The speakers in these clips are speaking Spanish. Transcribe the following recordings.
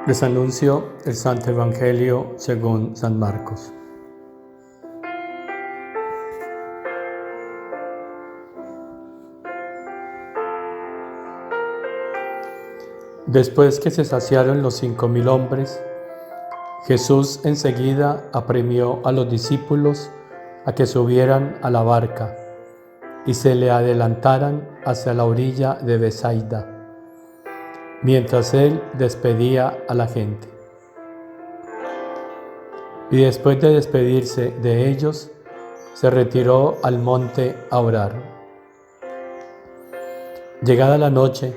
Les anuncio el Santo Evangelio según San Marcos. Después que se saciaron los 5.000 hombres, Jesús enseguida apremió a los discípulos a que subieran a la barca y se le adelantaran hacia la orilla de Betsaida, mientras él despedía a la gente. Y después de despedirse de ellos, se retiró al monte a orar. Llegada la noche,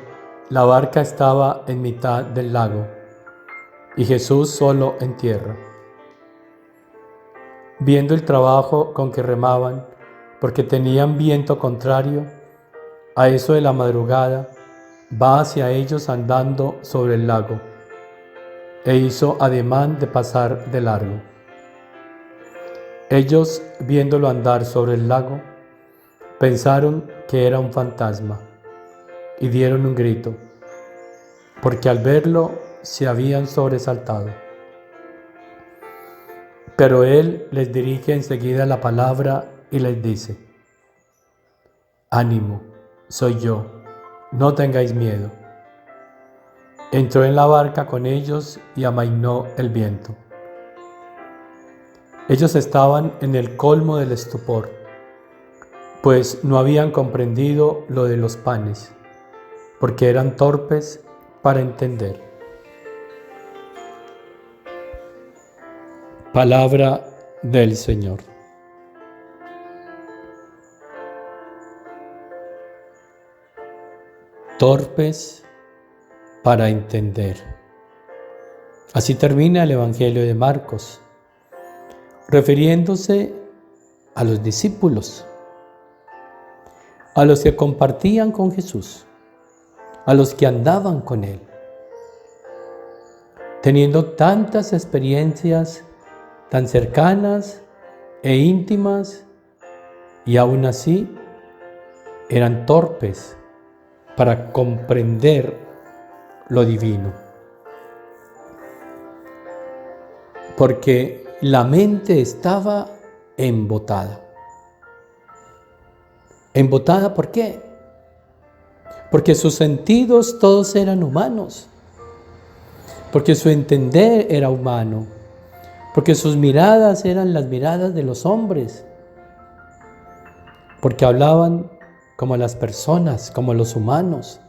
la barca estaba en mitad del lago y Jesús solo en tierra. Viendo el trabajo con que remaban, porque tenían viento contrario, a eso de la madrugada, va hacia ellos andando sobre el lago, e hizo ademán de pasar de largo. Ellos, viéndolo andar sobre el lago, pensaron que era un fantasma, y dieron un grito, porque al verlo se habían sobresaltado. Pero él les dirige enseguida la palabra y les dice: «Ánimo, soy yo, no tengáis miedo». Entró en la barca con ellos y amainó el viento. Ellos estaban en el colmo del estupor, pues no habían comprendido lo de los panes, porque eran torpes para entender. Palabra del Señor. Torpes para entender. Así termina el Evangelio de Marcos, refiriéndose a los discípulos, a los que compartían con Jesús, a los que andaban con Él, teniendo tantas experiencias tan cercanas e íntimas, y aún así eran torpes para comprender lo divino. Porque la mente estaba embotada. ¿Embotada por qué? Porque sus sentidos todos eran humanos. Porque su entender era humano. Porque sus miradas eran las miradas de los hombres. Porque hablaban como las personas, como los humanos.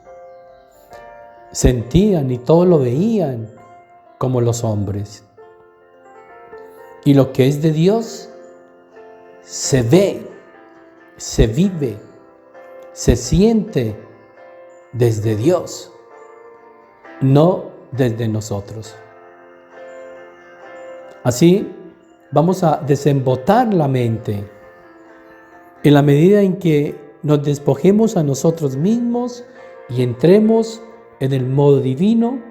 Sentían y todo lo veían como los hombres. Y lo que es de Dios se ve, se vive, se siente desde Dios, no desde nosotros. Así vamos a desembotar la mente en la medida en que nos despojemos a nosotros mismos y entremos en el modo divino.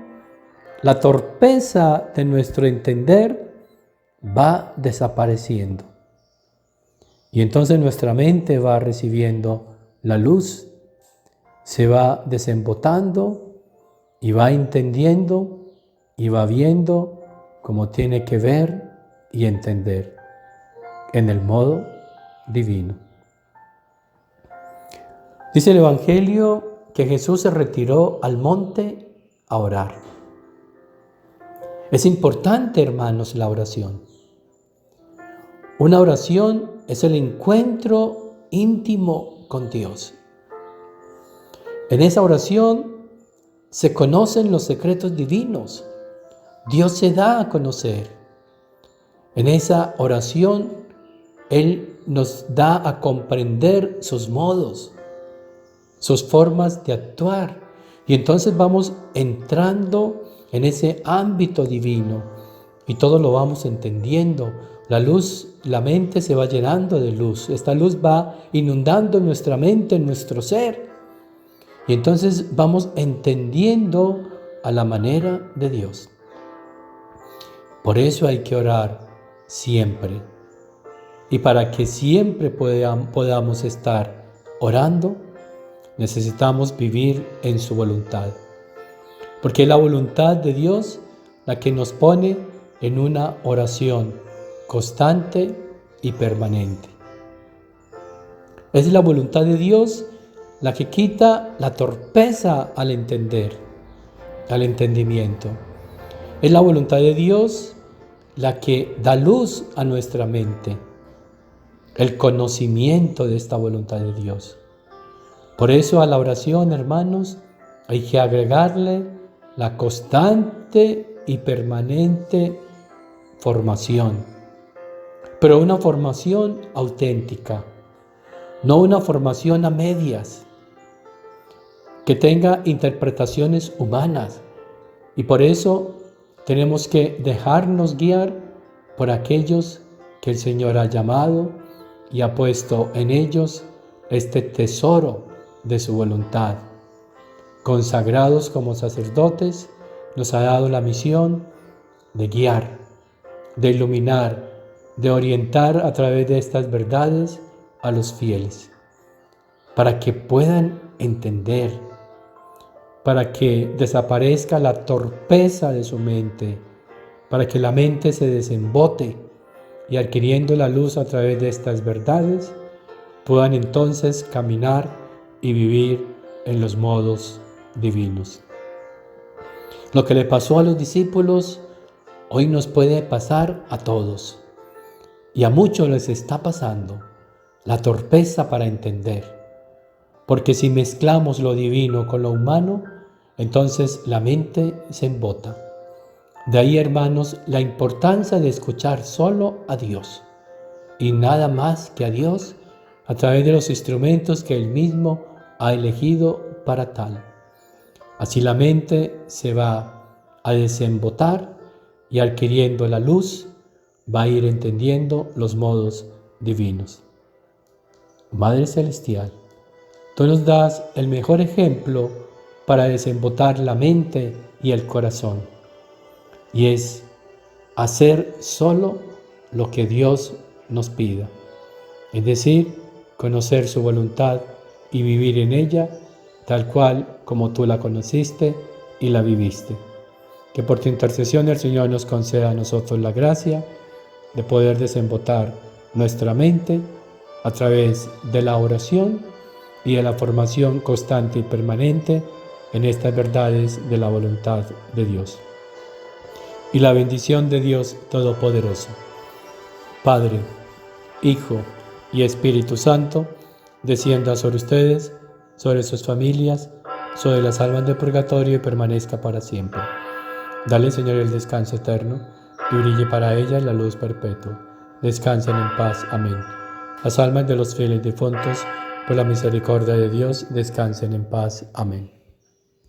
La torpeza de nuestro entender va desapareciendo. Y entonces nuestra mente va recibiendo la luz, se va desembotando y va entendiendo y va viendo como tiene que ver y entender en el modo divino. Dice el Evangelio que Jesús se retiró al monte a orar. Es importante, hermanos, la oración. Una oración es el encuentro íntimo con Dios. En esa oración se conocen los secretos divinos. Dios se da a conocer. En esa oración, Él nos da a comprender sus modos, sus formas de actuar. Y entonces vamos entrando en ese ámbito divino y todo lo vamos entendiendo. La luz, la mente se va llenando de luz. Esta luz va inundando nuestra mente, nuestro ser. Y entonces vamos entendiendo a la manera de Dios. Por eso hay que orar siempre. Y para que siempre podamos estar orando, necesitamos vivir en su voluntad. Porque es la voluntad de Dios la que nos pone en una oración constante y permanente. Es la voluntad de Dios la que quita la torpeza al entendimiento. Es la voluntad de Dios la que da luz a nuestra mente, el conocimiento de esta voluntad de Dios. Por eso a la oración, hermanos, hay que agregarle la constante y permanente formación, pero una formación auténtica, no una formación a medias, que tenga interpretaciones humanas. Y por eso tenemos que dejarnos guiar por aquellos que el Señor ha llamado y ha puesto en ellos este tesoro de su voluntad. Consagrados como sacerdotes, nos ha dado la misión de guiar, de iluminar, de orientar a través de estas verdades a los fieles, para que puedan entender, para que desaparezca la torpeza de su mente, para que la mente se desembote y adquiriendo la luz a través de estas verdades, puedan entonces caminar y vivir en los modos divinos. Lo que le pasó a los discípulos hoy nos puede pasar a todos, y a muchos les está pasando la torpeza para entender, porque si mezclamos lo divino con lo humano, entonces la mente se embota. De ahí, hermanos, la importancia de escuchar solo a Dios y nada más que a Dios a través de los instrumentos que Él mismo ha elegido para tal. Así la mente se va a desembotar y adquiriendo la luz va a ir entendiendo los modos divinos. Madre Celestial, tú nos das el mejor ejemplo para desembotar la mente y el corazón, y es hacer solo lo que Dios nos pida, es decir, conocer su voluntad y vivir en ella tal cual como tú la conociste y la viviste. Que por tu intercesión el Señor nos conceda a nosotros la gracia de poder desembotar nuestra mente a través de la oración y de la formación constante y permanente en estas verdades de la voluntad de Dios. Y la bendición de Dios Todopoderoso, Padre, Hijo y Espíritu Santo, descienda sobre ustedes, sobre sus familias, sobre las almas de purgatorio y permanezca para siempre. Dale, Señor, el descanso eterno y brille para ellas la luz perpetua. Descansen en paz. Amén. Las almas de los fieles difuntos, por la misericordia de Dios, descansen en paz. Amén.